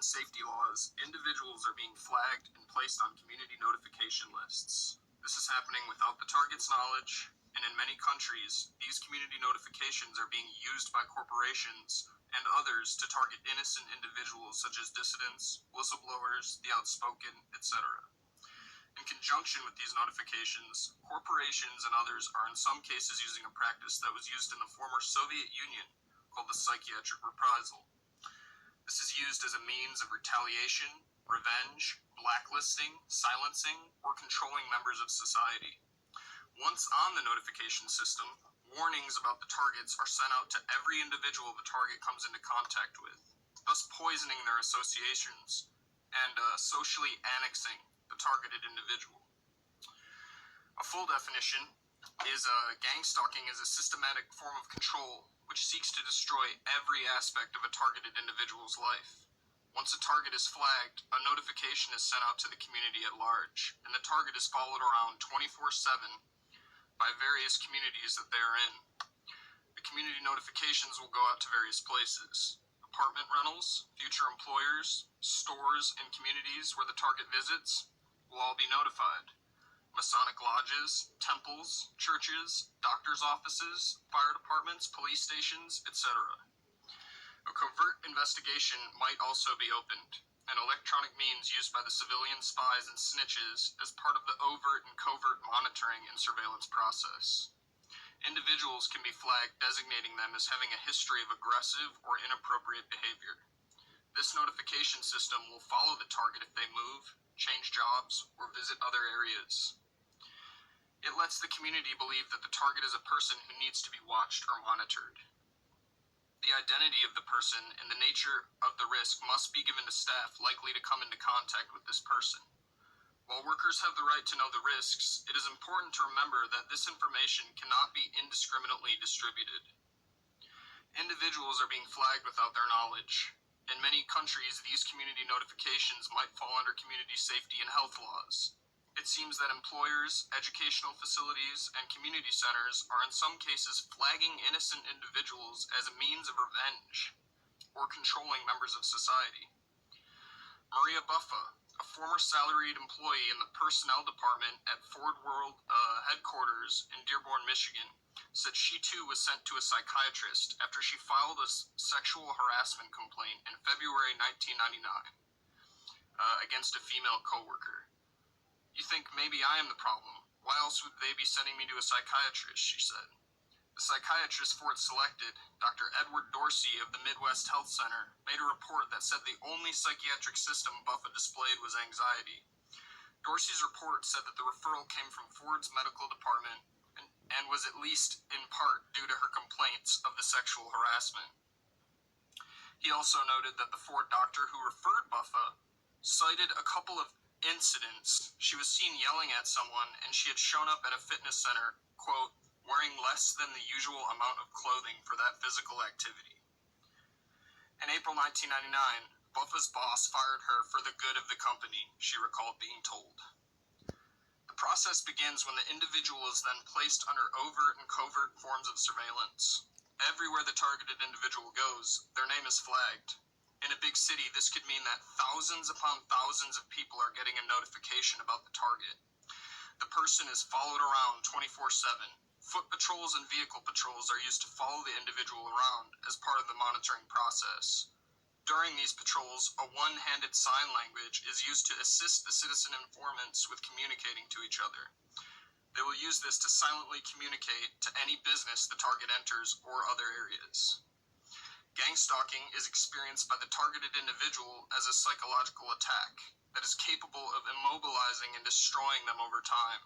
safety laws, individuals are being flagged and placed on community notification lists. This is happening without the target's knowledge, and in many countries, these community notifications are being used by corporations and others to target innocent individuals such as dissidents, whistleblowers, the outspoken, etc. In conjunction with these notifications, corporations and others are in some cases using a practice that was used in the former Soviet Union called the psychiatric reprisal. This is used as a means of retaliation, revenge, blacklisting, silencing, or controlling members of society. Once on the notification system, warnings about the targets are sent out to every individual the target comes into contact with, thus poisoning their associations and socially annexing the targeted individual. A full definition is gang stalking is a systematic form of control which seeks to destroy every aspect of a targeted individual's life. Once a target is flagged, a notification is sent out to the community at large, and the target is followed around 24/7 by various communities that they are in. The community notifications will go out to various places: apartment rentals, future employers, stores, and communities where the target visits will all be notified. Masonic lodges, temples, churches, doctors' offices, fire departments, police stations, etc. A covert investigation might also be opened, an electronic means used by the civilian spies and snitches as part of the overt and covert monitoring and surveillance process. Individuals can be flagged, designating them as having a history of aggressive or inappropriate behavior. This notification system will follow the target if they move, change jobs, or visit other areas. It lets the community believe that the target is a person who needs to be watched or monitored. The identity of the person and the nature of the risk must be given to staff likely to come into contact with this person. While workers have the right to know the risks, it is important to remember that this information cannot be indiscriminately distributed. Individuals are being flagged without their knowledge. In many countries, these community notifications might fall under community safety and health laws. It seems that employers, educational facilities, and community centers are in some cases flagging innocent individuals as a means of revenge or controlling members of society. Maria Buffa, a former salaried employee in the personnel department at Ford World headquarters in Dearborn, Michigan, said she too was sent to a psychiatrist after she filed a sexual harassment complaint in February 1999 against a female coworker. "You think maybe I am the problem. Why else would they be sending me to a psychiatrist?" she said. The psychiatrist Ford selected, Dr. Edward Dorsey of the Midwest Health Center, made a report that said the only psychiatric symptom Buffa displayed was anxiety. Dorsey's report said that the referral came from Ford's medical department and was at least in part due to her complaints of the sexual harassment. He also noted that the Ford doctor who referred Buffa cited a couple of incidents. She was seen yelling at someone, and she had shown up at a fitness center, quote, wearing less than the usual amount of clothing for that physical activity. In April 1999, Buffa's boss fired her for the good of the company, she recalled being told. The process begins when the individual is then placed under overt and covert forms of surveillance. Everywhere the targeted individual goes, their name is flagged. In a big city, this could mean that thousands upon thousands of people are getting a notification about the target. The person is followed around 24/7. Foot patrols and vehicle patrols are used to follow the individual around as part of the monitoring process. During these patrols, a one-handed sign language is used to assist the citizen informants with communicating to each other. They will use this to silently communicate to any business the target enters or other areas. Gang stalking is experienced by the targeted individual as a psychological attack that is capable of immobilizing and destroying them over time.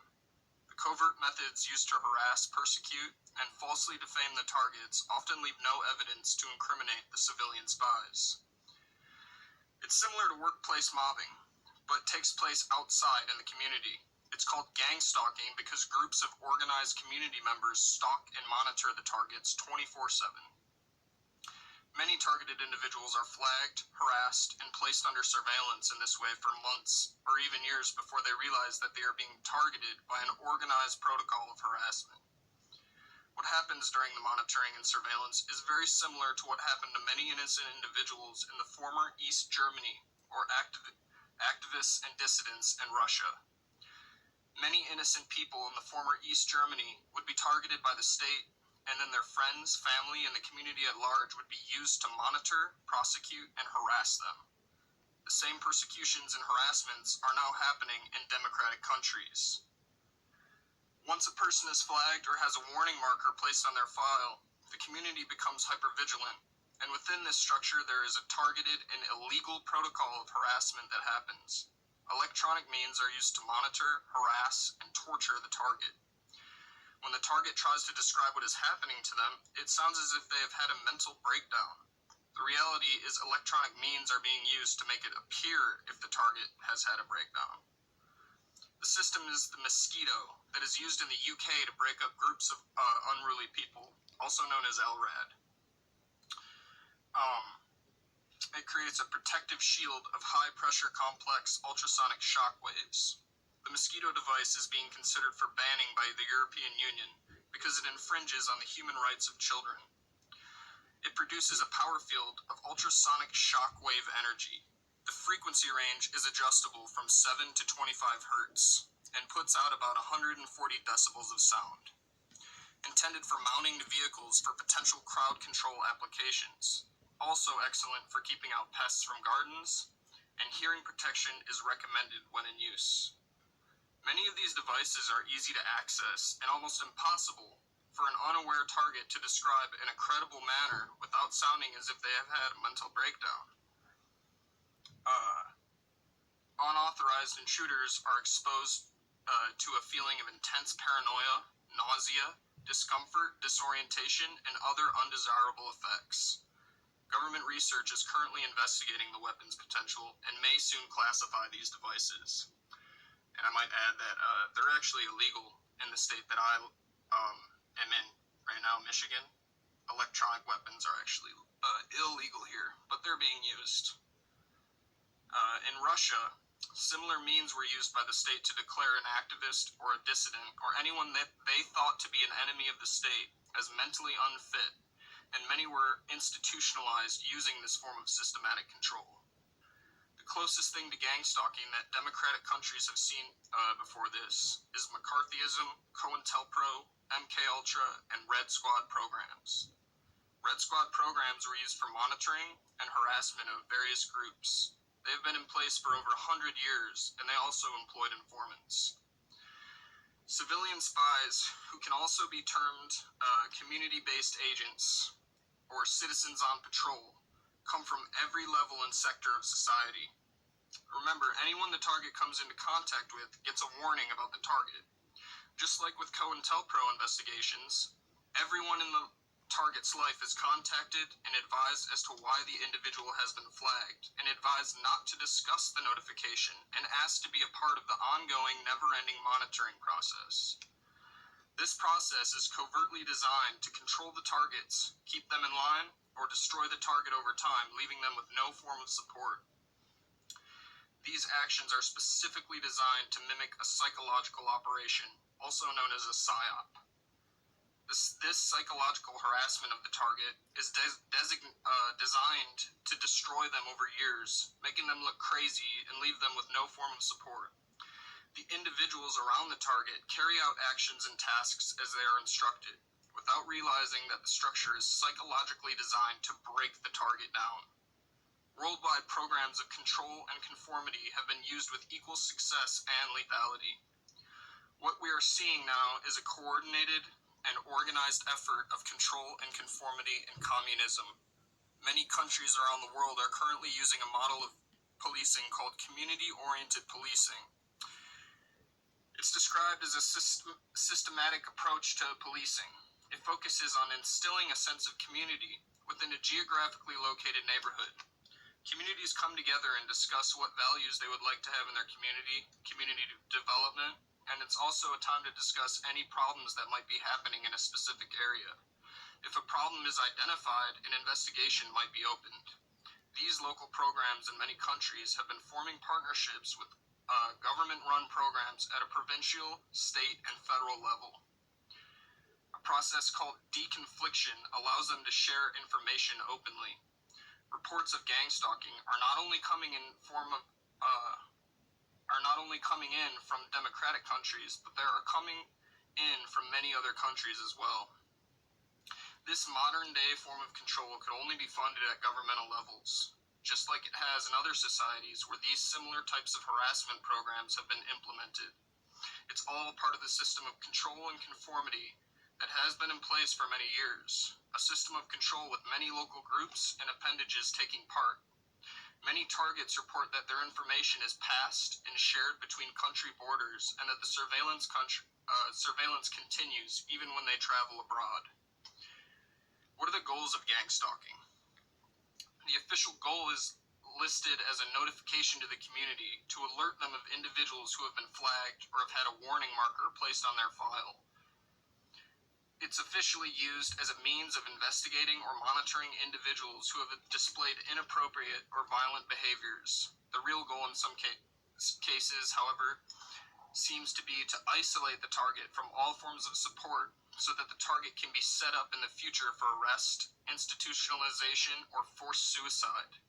The covert methods used to harass, persecute, and falsely defame the targets often leave no evidence to incriminate the civilian spies. It's similar to workplace mobbing, but takes place outside in the community. It's called gang stalking because groups of organized community members stalk and monitor the targets 24/7. Many targeted individuals are flagged, harassed, and placed under surveillance in this way for months or even years before they realize that they are being targeted by an organized protocol of harassment. What happens during the monitoring and surveillance is very similar to what happened to many innocent individuals in the former East Germany or activists and dissidents in Russia. Many innocent people in the former East Germany would be targeted by the state, and then their friends, family, and the community at large would be used to monitor, prosecute, and harass them. The same persecutions and harassments are now happening in democratic countries. Once a person is flagged or has a warning marker placed on their file, the community becomes hypervigilant, and within this structure there is a targeted and illegal protocol of harassment that happens. Electronic means are used to monitor, harass, and torture the target. When the target tries to describe what is happening to them, it sounds as if they have had a mental breakdown. The reality is electronic means are being used to make it appear if the target has had a breakdown. The system is the mosquito that is used in the UK to break up groups of unruly people, also known as LRAD. It creates a protective shield of high-pressure complex ultrasonic shock waves. The mosquito device is being considered for banning by the European Union because it infringes on the human rights of children. It produces a power field of ultrasonic shock wave energy. The frequency range is adjustable from 7 to 25 hertz and puts out about 140 decibels of sound. Intended for mounting to vehicles for potential crowd control applications. Also excellent for keeping out pests from gardens, and hearing protection is recommended when in use. Many of these devices are easy to access and almost impossible for an unaware target to describe in a credible manner without sounding as if they have had a mental breakdown. Unauthorized intruders are exposed to a feeling of intense paranoia, nausea, discomfort, disorientation, and other undesirable effects. Government research is currently investigating the weapon's potential and may soon classify these devices. And I might add that they're actually illegal in the state that I am in right now, Michigan. Electronic weapons are actually illegal here, but they're being used. In Russia, similar means were used by the state to declare an activist or a dissident or anyone that they thought to be an enemy of the state as mentally unfit, and many were institutionalized using this form of systematic control. The closest thing to gang stalking that democratic countries have seen before this is McCarthyism, COINTELPRO, MKUltra, and Red Squad programs. Red Squad programs were used for monitoring and harassment of various groups. They have been in place for over 100 years, and they also employed informants. Civilian spies, who can also be termed community-based agents or citizens on patrol, come from every level and sector of society. Remember, anyone the target comes into contact with gets a warning about the target. Just like with COINTELPRO investigations, everyone in the target's life is contacted and advised as to why the individual has been flagged, and advised not to discuss the notification and asked to be a part of the ongoing, never-ending monitoring process. This process is covertly designed to control the targets, keep them in line, or destroy the target over time, leaving them with no form of support. These actions are specifically designed to mimic a psychological operation, also known as a PSYOP. This psychological harassment of the target is designed to destroy them over years, making them look crazy and leave them with no form of support. The individuals around the target carry out actions and tasks as they are instructed, without realizing that the structure is psychologically designed to break the target down. Worldwide programs of control and conformity have been used with equal success and lethality. What we are seeing now is a coordinated and organized effort of control and conformity in communism. Many countries around the world are currently using a model of policing called community-oriented policing. It's described as a systematic approach to policing. It focuses on instilling a sense of community within a geographically located neighborhood. Communities come together and discuss what values they would like to have in their community development, and it's also a time to discuss any problems that might be happening in a specific area. If a problem is identified, an investigation might be opened. These local programs in many countries have been forming partnerships with government-run programs at a provincial, state, and federal level. A process called deconfliction allows them to share information openly. Reports of gang stalking are not only coming in from democratic countries, but they are coming in from many other countries as well. This modern-day form of control could only be funded at governmental levels, just like it has in other societies where these similar types of harassment programs have been implemented. It's all part of the system of control and conformity that has been in place for many years, a system of control with many local groups and appendages taking part. Many targets report that their information is passed and shared between country borders, and that the surveillance continues even when they travel abroad. What are the goals of gang stalking? The official goal is listed as a notification to the community to alert them of individuals who have been flagged or have had a warning marker placed on their file. It's officially used as a means of investigating or monitoring individuals who have displayed inappropriate or violent behaviors. The real goal in some cases, however, seems to be to isolate the target from all forms of support so that the target can be set up in the future for arrest, institutionalization, or forced suicide.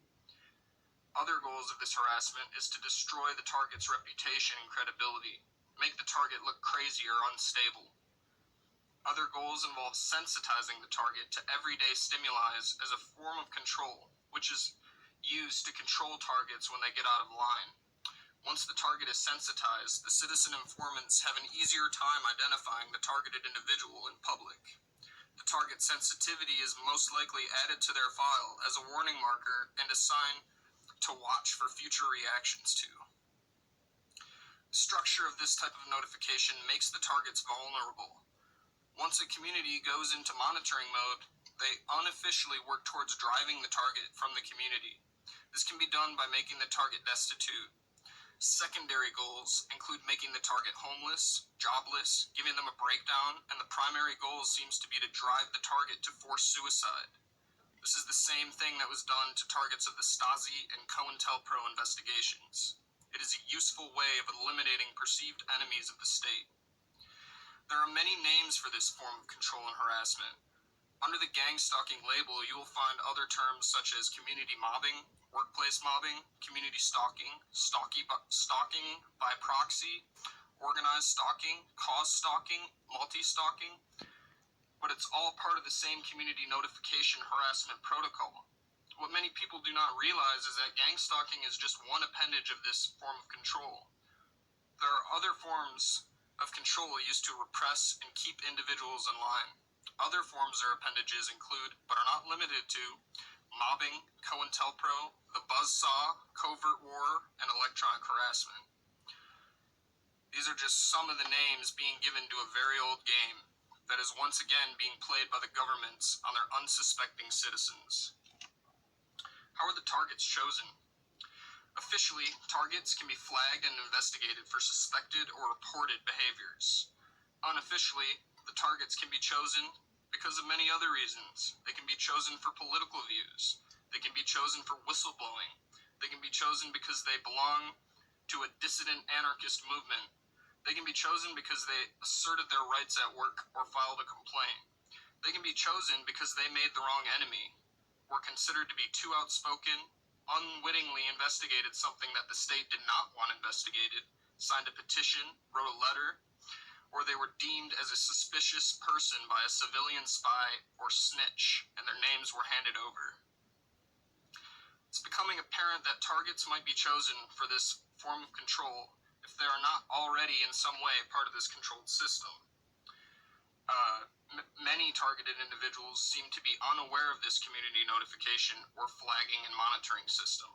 Other goals of this harassment is to destroy the target's reputation and credibility, make the target look crazy or unstable. Other goals involve sensitizing the target to everyday stimuli as a form of control, which is used to control targets when they get out of line. Once the target is sensitized, the citizen informants have an easier time identifying the targeted individual in public. The target sensitivity is most likely added to their file as a warning marker and a sign to watch for future reactions to. The structure of this type of notification makes the targets vulnerable. Once a community goes into monitoring mode, they unofficially work towards driving the target from the community. This can be done by making the target destitute. Secondary goals include making the target homeless, jobless, giving them a breakdown, and the primary goal seems to be to drive the target to forced suicide. This is the same thing that was done to targets of the Stasi and COINTELPRO investigations. It is a useful way of eliminating perceived enemies of the state. There are many names for this form of control and harassment. Under the gang stalking label, you will find other terms such as community mobbing, workplace mobbing, community stalking, stalking by proxy, organized stalking, cause stalking, multi-stalking, but it's all part of the same community notification harassment protocol. What many people do not realize is that gang stalking is just one appendage of this form of control. There are other forms of control used to repress and keep individuals in line. Other forms or appendages include, but are not limited to, mobbing, COINTELPRO, the buzzsaw, covert war, and electronic harassment. These are just some of the names being given to a very old game that is once again being played by the governments on their unsuspecting citizens. How are the targets chosen? Officially, targets can be flagged and investigated for suspected or reported behaviors. Unofficially, the targets can be chosen because of many other reasons. They can be chosen for political views. They can be chosen for whistleblowing. They can be chosen because they belong to a dissident anarchist movement. They can be chosen because they asserted their rights at work or filed a complaint. They can be chosen because they made the wrong enemy, were considered to be too outspoken, unwittingly investigated something that the state did not want investigated, signed a petition, wrote a letter, or they were deemed as a suspicious person by a civilian spy or snitch, and their names were handed over. It's becoming apparent that targets might be chosen for this form of control if they are not already in some way part of this controlled system. Many targeted individuals seem to be unaware of this community notification or flagging and monitoring system.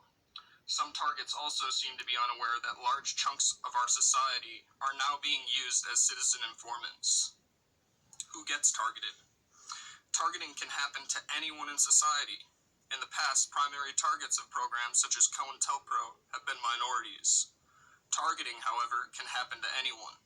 Some targets also seem to be unaware that large chunks of our society are now being used as citizen informants. Who gets targeted? Targeting can happen to anyone in society. In the past, primary targets of programs such as COINTELPRO have been minorities. Targeting, however, can happen to anyone.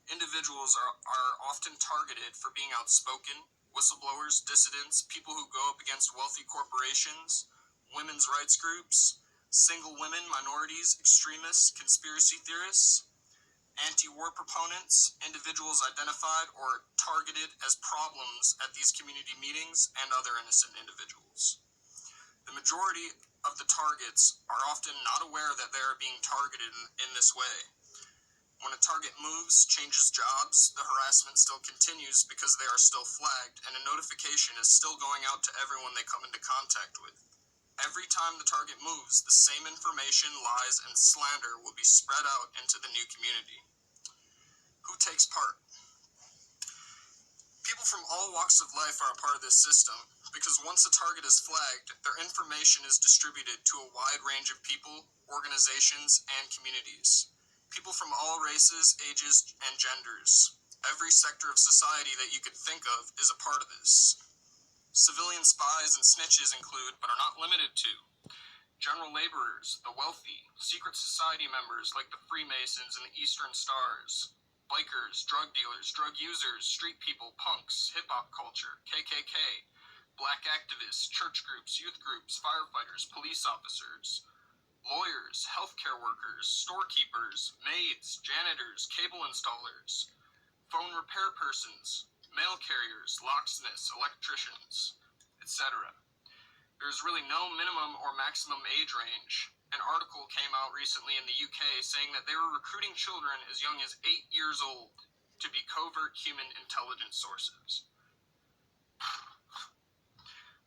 Individuals are often targeted for being outspoken, whistleblowers, dissidents, people who go up against wealthy corporations, women's rights groups, single women, minorities, extremists, conspiracy theorists. Anti-war proponents, individuals identified or targeted as problems at these community meetings, and other innocent individuals. The majority of the targets are often not aware that they are being targeted in this way. When a target moves, changes jobs, the harassment still continues because they are still flagged, and a notification is still going out to everyone they come into contact with. Every time the target moves, the same information, lies, and slander will be spread out into the new community. Who takes part? People from all walks of life are a part of this system, because once a target is flagged, their information is distributed to a wide range of people, organizations, and communities. People from all races, ages, and genders. Every sector of society that you could think of is a part of this. Civilian spies and snitches include, but are not limited to, general laborers, the wealthy, secret society members like the Freemasons and the Eastern Stars, bikers, drug dealers, drug users, street people, punks, hip-hop culture, KKK, black activists, church groups, youth groups, firefighters, police officers, lawyers, healthcare workers, storekeepers, maids, janitors, cable installers, phone repair persons, mail carriers, locksmiths, electricians, etc. There's really no minimum or maximum age range. An article came out recently in the UK saying that they were recruiting children as young as 8 years old to be covert human intelligence sources.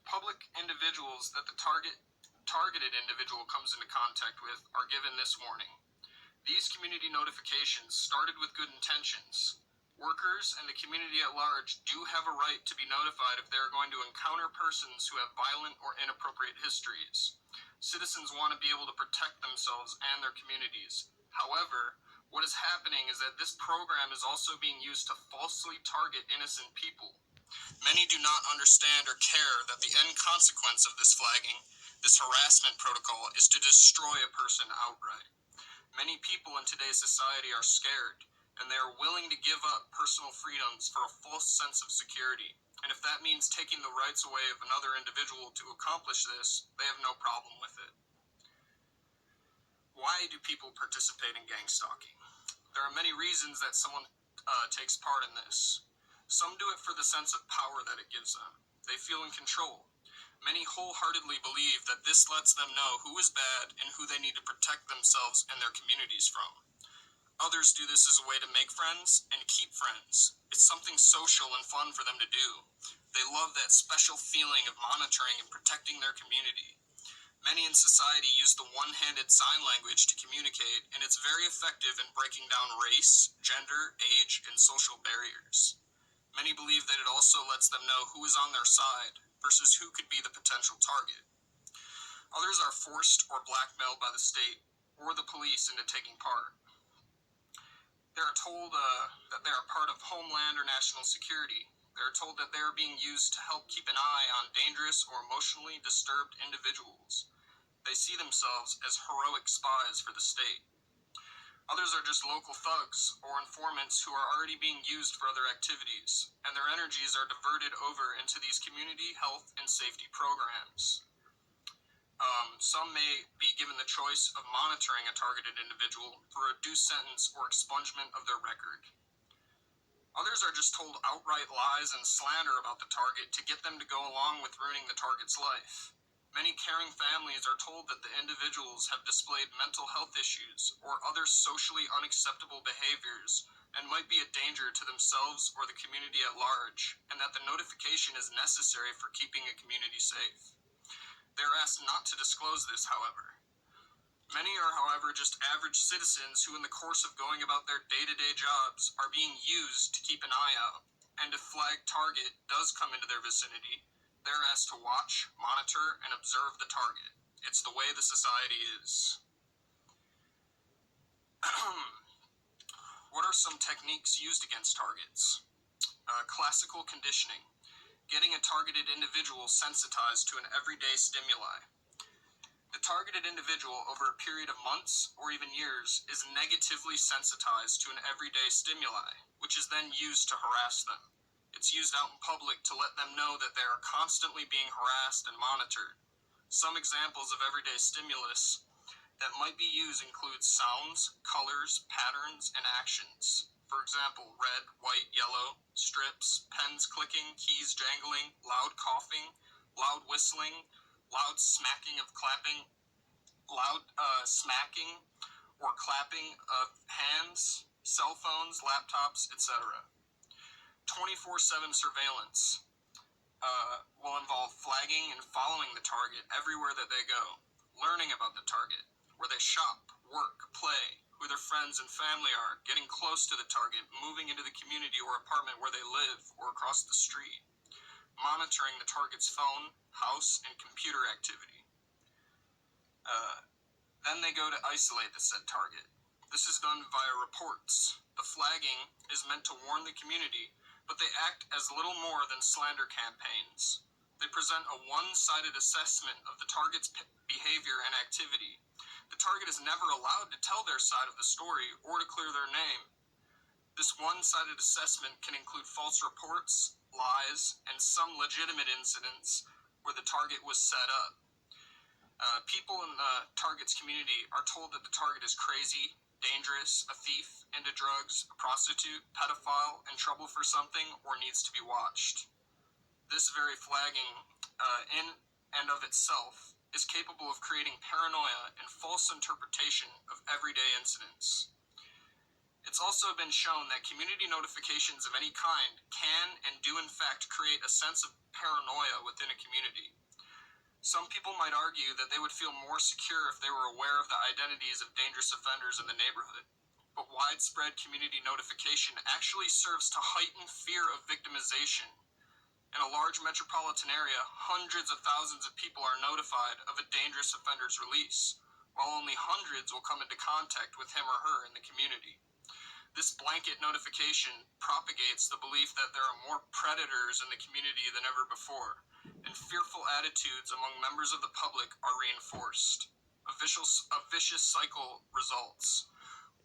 Public individuals that the targeted individual comes into contact with are given this warning. These community notifications started with good intentions. Workers and the community at large do have a right to be notified if they are going to encounter persons who have violent or inappropriate histories. Citizens want to be able to protect themselves and their communities. However, what is happening is that this program is also being used to falsely target innocent people. Many do not understand or care that the end consequence of this flagging, this harassment protocol, is to destroy a person outright. Many people in today's society are scared, and they are willing to give up personal freedoms for a false sense of security. And if that means taking the rights away of another individual to accomplish this, they have no problem with it. Why do people participate in gang stalking? There are many reasons that someone takes part in this. Some do it for the sense of power that it gives them. They feel in control. Many wholeheartedly believe that this lets them know who is bad and who they need to protect themselves and their communities from. Others do this as a way to make friends and keep friends. It's something social and fun for them to do. They love that special feeling of monitoring and protecting their community. Many in society use the one-handed sign language to communicate, and it's very effective in breaking down race, gender, age, and social barriers. Many believe that it also lets them know who is on their side versus who could be the potential target. Others are forced or blackmailed by the state or the police into taking part. They are told that they are part of Homeland or national security. They are told that they are being used to help keep an eye on dangerous or emotionally disturbed individuals. They see themselves as heroic spies for the state. Others are just local thugs or informants who are already being used for other activities, and their energies are diverted over into these community health and safety programs. Some may be given the choice of monitoring a targeted individual for a reduced sentence or expungement of their record. Others are just told outright lies and slander about the target to get them to go along with ruining the target's life. Many caring families are told that the individuals have displayed mental health issues or other socially unacceptable behaviors and might be a danger to themselves or the community at large, and that the notification is necessary for keeping a community safe. They are asked not to disclose this, however. Many are, however, just average citizens who, in the course of going about their day-to-day jobs, are being used to keep an eye out, and if flagged target does come into their vicinity, they're asked to watch, monitor, and observe the target. It's the way the society is. What are some techniques used against targets? Classical conditioning. Getting a targeted individual sensitized to an everyday stimuli. The targeted individual, over a period of months or even years, is negatively sensitized to an everyday stimuli, which is then used to harass them. It's used out in public to let them know that they are constantly being harassed and monitored. Some examples of everyday stimulus that might be used include sounds, colors, patterns, and actions. For example, red, white, yellow, strips, pens clicking, keys jangling, loud coughing, loud whistling, loud smacking of clapping, loud smacking or clapping of hands, cell phones, laptops, etc. 24/7 surveillance will involve flagging and following the target everywhere that they go, learning about the target, where they shop, work, play, who their friends and family are, getting close to the target, moving into the community or apartment where they live or across the street, monitoring the target's phone, house, and computer activity. Then they go to isolate the said target. This is done via reports. The flagging is meant to warn the community, but they act as little more than slander campaigns. They present a one-sided assessment of the target's behavior and activity. The target is never allowed to tell their side of the story or to clear their name. This one-sided assessment can include false reports, lies, and some legitimate incidents where the target was set up. People in the target's community are told that the target is crazy, dangerous, a thief, into drugs, a prostitute, pedophile, in trouble for something, or needs to be watched. This very flagging, in and of itself, is capable of creating paranoia and false interpretation of everyday incidents. It's also been shown that community notifications of any kind can and do in fact create a sense of paranoia within a community. Some people might argue that they would feel more secure if they were aware of the identities of dangerous offenders in the neighborhood. But widespread community notification actually serves to heighten fear of victimization. In a large metropolitan area, hundreds of thousands of people are notified of a dangerous offender's release, while only hundreds will come into contact with him or her in the community. This blanket notification propagates the belief that there are more predators in the community than ever before, and fearful attitudes among members of the public are reinforced. A vicious cycle results.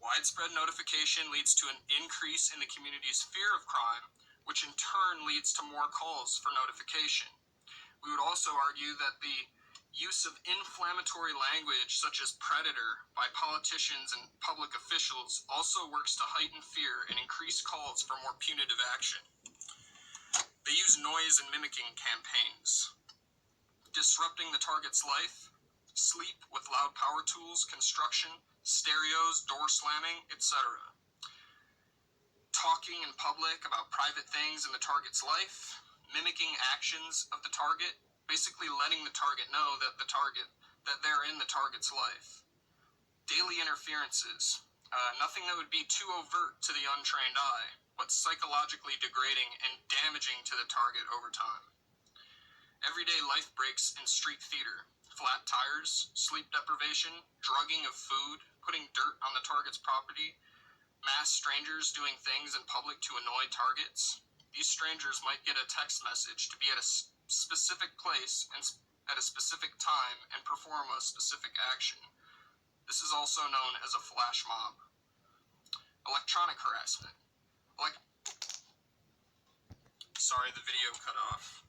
Widespread notification leads to an increase in the community's fear of crime, which in turn leads to more calls for notification. We would also argue that the use of inflammatory language such as predator by politicians and public officials also works to heighten fear and increase calls for more punitive action. They use noise and mimicking campaigns, disrupting the target's life, sleep with loud power tools, construction, stereos, door slamming, etc. Talking in public about private things in the target's life, mimicking actions of the target, basically letting the target know that they're in the target's life. Daily interferences, nothing that would be too overt to the untrained eye, but psychologically degrading and damaging to the target over time. Everyday life breaks in street theater, flat tires, sleep deprivation, drugging of food, putting dirt on the target's property, mass strangers doing things in public to annoy targets. These strangers might get a text message to be at a specific place and at a specific time and perform a specific action. This is also known as a flash mob. Electronic harassment. Sorry, the video cut off.